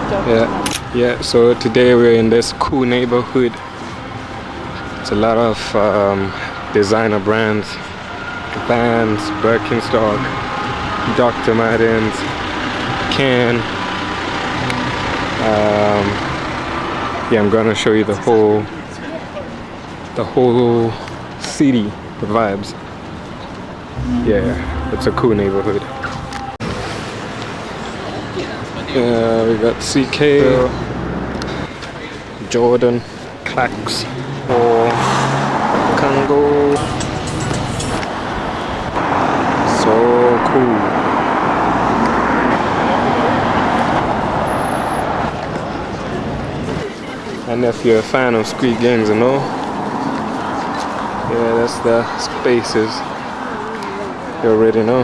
Yeah. So today we're in this cool neighborhood. It's a lot of designer brands, Vans, Birkenstock, Dr. Martens, Can. Yeah, I'm gonna show you the whole city, the vibes. Yeah, it's a cool neighborhood. Yeah, we got CK, Jordan, Clacks, or Kango. So cool. And if you're a fan of Squid Games and all, yeah, that's the spaces. You already know.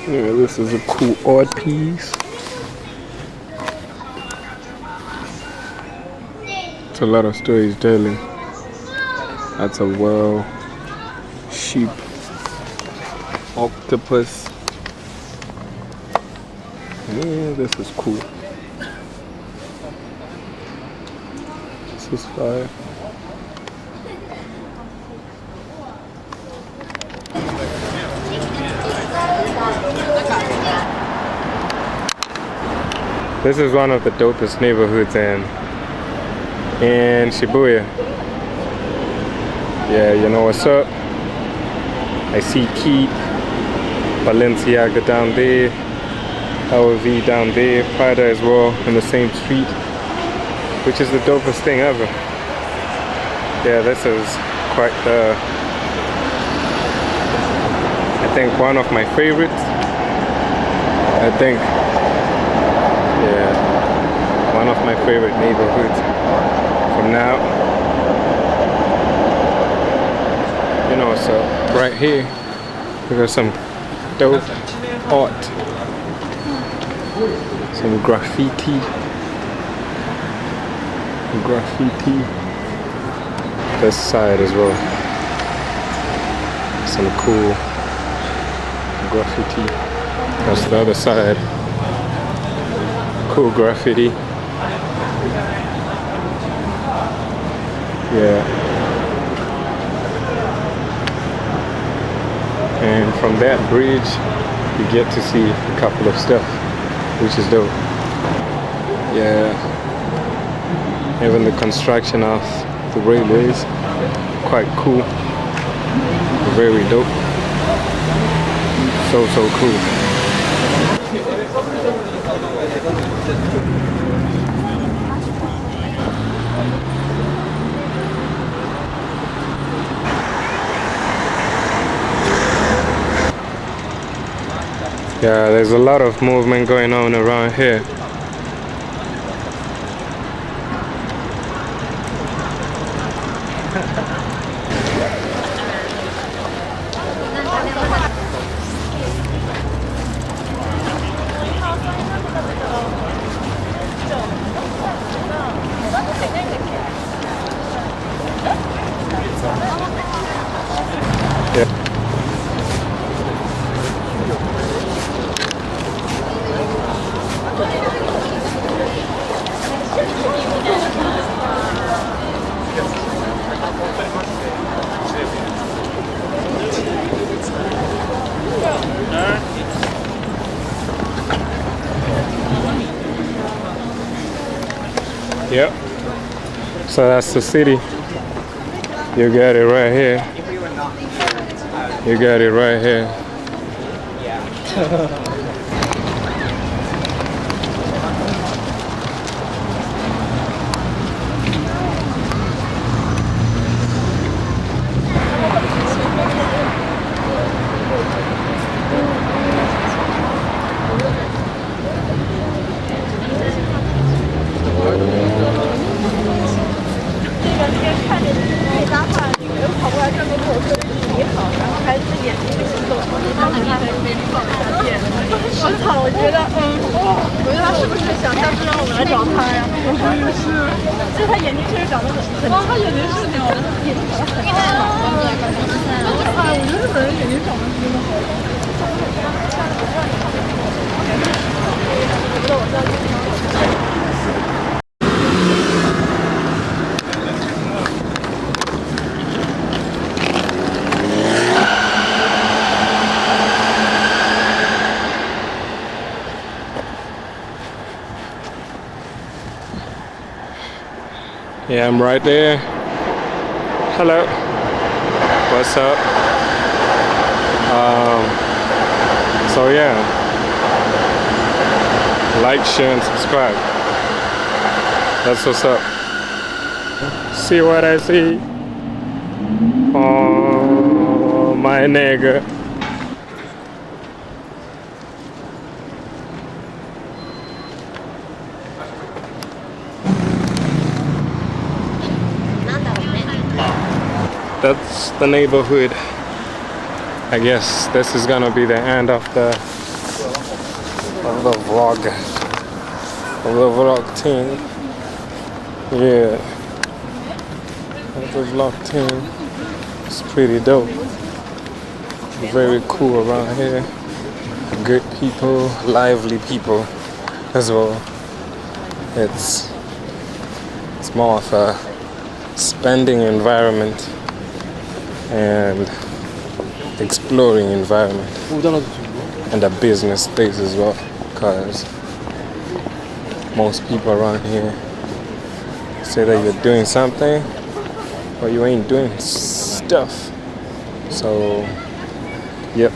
Yeah, this is a cool art piece. It's a lot of stories telling. That's a whale, sheep, octopus. Yeah, this is cool. This is fire. This is one of the dopest neighborhoods in Shibuya. Yeah, you know what's up. I see Keith, Balenciaga down there, LV down there, Prada as well in the same street, which is the dopest thing ever. Yeah, this is quite the, I think one of my favorites. Yeah, one of my favorite neighborhoods from now. You know, so right here we got some dope art, some graffiti. This side as well, some cool graffiti. That's the other side, cool graffiti. Yeah, and from that bridge you get to see a couple of stuff, which is dope. Yeah, even the construction of the railways, quite cool, very dope, so cool. Yeah, there's a lot of movement going on around here. Yep. So that's the city. You got it right here. You got it right here. Yeah, I'm right there. Hello. What's up? So yeah, like, share, and subscribe. That's what's up. See what I see? Oh, my nigga. That's the neighborhood. I guess this is gonna be the end of the vlog thing. Yeah, the vlog thing. It's pretty dope. Very cool around here. Good people, lively people as well. It's more of a spending environment and exploring environment, and a business space as well, because most people around here say that you're doing something but you ain't doing stuff. So yep,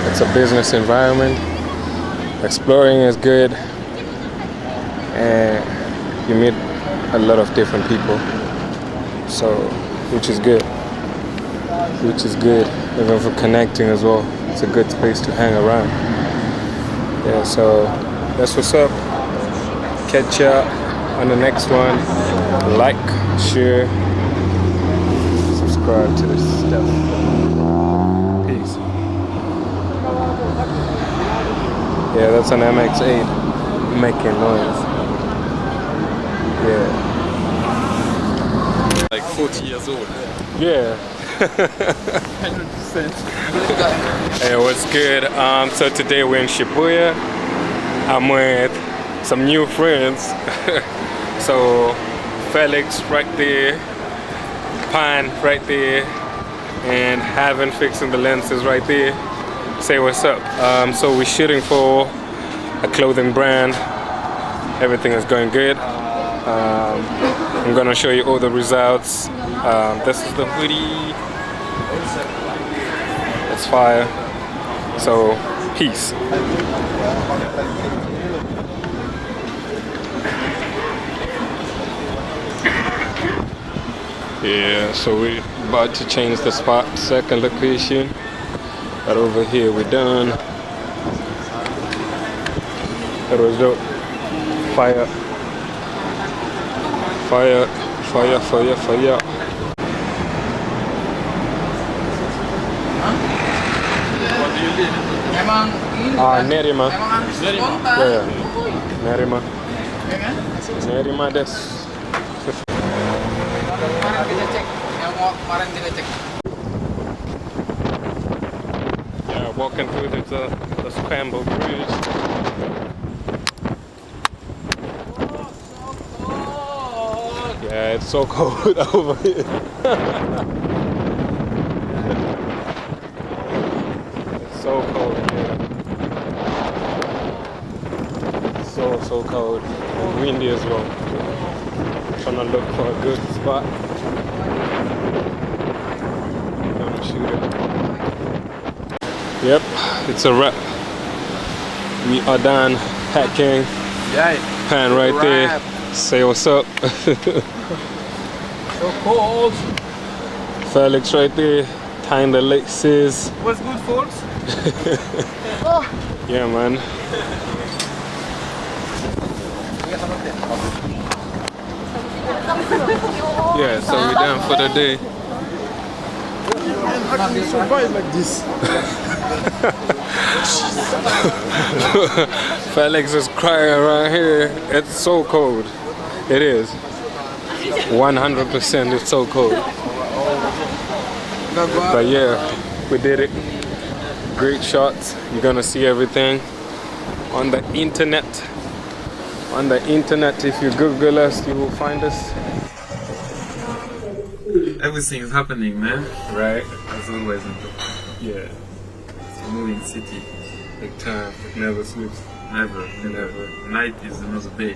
it's a business environment. Exploring is good and you meet a lot of different people, so which is good, even for connecting as well. It's a good space to hang around. Yeah, so that's what's up. Catch ya on the next one. Like, share, subscribe to this stuff. Peace. Yeah, that's an MX-8 making noise. Yeah. Like 40 years old. Yeah. 100%. Hey, what's good? So today we're in Shibuya. I'm with some new friends. So Felix right there, Pan right there, and Haven fixing the lenses right there. Say what's up. So we're shooting for a clothing brand. Everything is going good. I'm gonna show you all the results. This is the hoodie. It's fire. So peace. Yeah, so we're about to change the spot, second location. But over here we're done. That was dope. Fire. Fire, fire, fire, fire. Nerima. Yeah, Nerima. Nerima desu. Yeah, walking through the scrambled bridge. Yeah, it's so cold over here. It's so cold here. So cold. And windy as well. Trying to look for a good spot. Gonna shoot it. Yep, it's a wrap. We are done packing. Yeah. Pan right there. Say what's up. So cold. Felix right there, tying the laces. What's good, folks? Yeah, man. Yeah, so we're done for the day. How can you survive like this? Felix is crying around here. It's so cold. It is. 100% it's so cold. But yeah, we did it. Great shots. You're gonna see everything on the internet. On the internet, if you Google us, you will find us. Everything is happening, man. Right? As always. Yeah. It's a moving city. Big time. It never sleeps. Never. Night is another day.